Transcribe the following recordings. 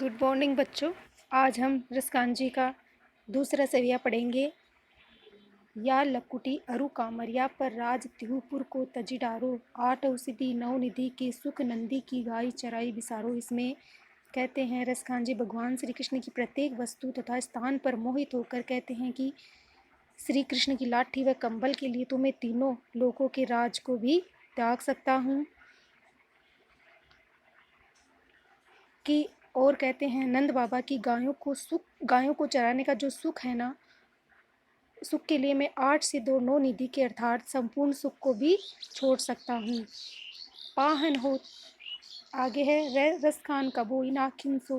Good morning बच्चों। आज हम रसकांजी का दूसरा सविया पढ़ेंगे। या लकुटी अरु कामरिया पर राज त्रिपुर को तजी डारो, आठ औषधि नौ निधि के सुख नंदी की गाय चराई बिसारो। इसमें कहते हैं रसकांजी भगवान श्री कृष्ण की प्रत्येक वस्तु तथा स्थान पर मोहित होकर कहते हैं कि श्री कृष्ण की लाठी व कंबल के लिए तो मैं तीनों लोकों के राज को भी त्याग सकता हूँ कि और कहते हैं नंद बाबा की गायों को चराने का जो सुख है ना, सुख के लिए मैं 8 से 2 9 निधि के अर्थात संपूर्ण सुख को भी छोड़ सकता हूँ। पाहन हो आगे है रस खान कबो इन आखिन सो,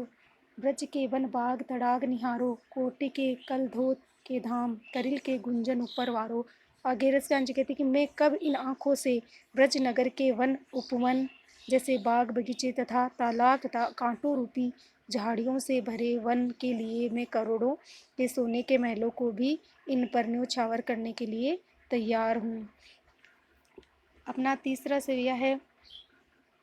ब्रज के वन बाग तड़ाग निहारो, कोटि के कल धोत के धाम करिल के गुंजन ऊपर वारो। आगे रस खान जी कहते कि मैं कब इन आँखों से ब्रज नगर के वन उपवन जैसे बाग बगीचे तथा तालाब तथा कांटों रूपी झाड़ियों से भरे वन के लिए मैं करोड़ों के सोने के महलों को भी इन पर न्योछावर करने के लिए तैयार हूँ। अपना तीसरा सविया है।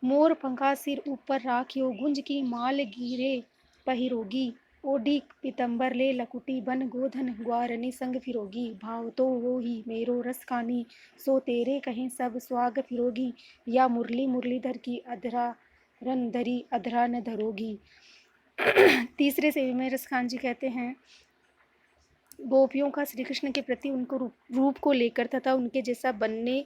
मोर पंखा सिर ऊपर राखियो, गुंज की माल गिरे पहिरोगी, ओढ़ी पीतंबर ले लकुटी बन गोधन ग्वारनी संग फिरोगी। भाव तो वो ही मेरो रस खानी, सो तेरे कहें सब स्वाग फिरोगी, या मुरली मुरलीधर की अधरा रन धरी अधरा न धरोगी। तीसरे सेवी में रस खान जी कहते हैं गोपियों का श्री कृष्ण के प्रति उनको रूप को लेकर तथा उनके जैसा बनने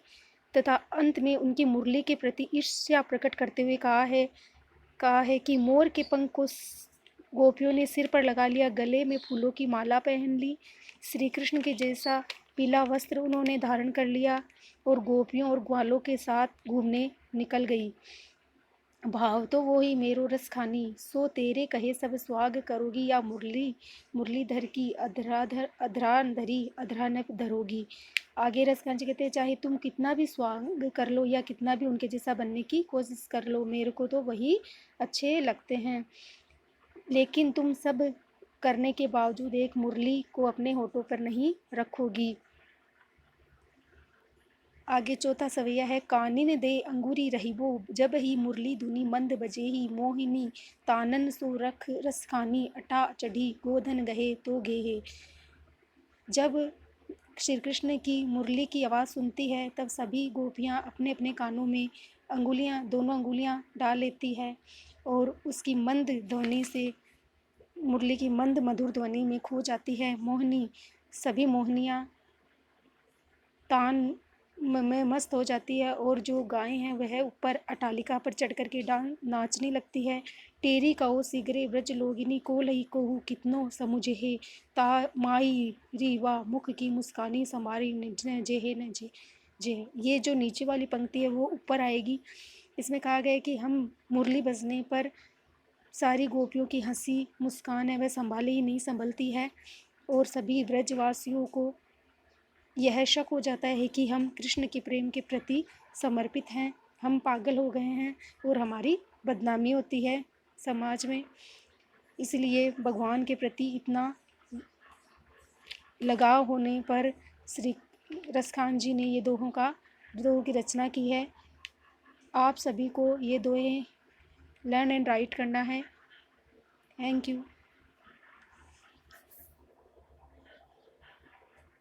तथा अंत में उनकी मुरली के प्रति ईर्ष्या प्रकट करते हुए कहा है कि मोर के पंख को गोपियों ने सिर पर लगा लिया, गले में फूलों की माला पहन ली, श्री कृष्ण के जैसा पीला वस्त्र उन्होंने धारण कर लिया और गोपियों और ग्वालों के साथ घूमने निकल गई। भाव तो वो ही मेरो रस खानी, सो तेरे कहे सब स्वाग करोगी, या मुरलीधर की अधरान धरी अधरा न धरोगी। आगे रस खान जी कहते हैं चाहे तुम कितना भी स्वाग कर लो या कितना भी उनके जैसा बनने की कोशिश कर लो, मेरे को तो वही अच्छे लगते हैं, लेकिन तुम सब करने के बावजूद एक मुरली को अपने होठों पर नहीं रखोगी। आगे चौथा सवैया है। कानिन दे अंगूरी रहीबो, जब ही मुरली धुनी मंद बजे ही, मोहिनी तानन सो रख रस खानी, अटा चढ़ी गोधन गहे तो गेहे। जब श्री कृष्ण की मुरली की आवाज़ सुनती है तब सभी गोपियाँ अपने अपने कानों में दोनों अंगुलियाँ डाल लेती है और उसकी मंद ध्वनि से मुरली की मंद मधुर ध्वनि में खो जाती है। सभी मोहनियाँ तान में मस्त हो जाती है और जो गायें हैं वह ऊपर अटालिका पर चढ़ कर के नाचने लगती है। टेरी कहो सिगरे ब्रज लोगिनी, को लही कोहू कितनो समुझे है, ता माई रीवा मुख की मुस्कानी, समारी न जे न जे जे। ये जो नीचे वाली पंक्ति है वो ऊपर आएगी। इसमें कहा गया है कि हम मुरली बजने पर सारी गोपियों की हंसी मुस्कान है वह संभाली ही नहीं संभलती है और सभी ब्रजवासियों को यह शक हो जाता है कि हम कृष्ण के प्रेम के प्रति समर्पित हैं, हम पागल हो गए हैं और हमारी बदनामी होती है समाज में। इसलिए भगवान के प्रति इतना लगाव होने पर श्री रसखान जी ने ये दोहों की रचना की है। आप सभी को ये दोहें लर्न एंड राइट करना है। Thank you.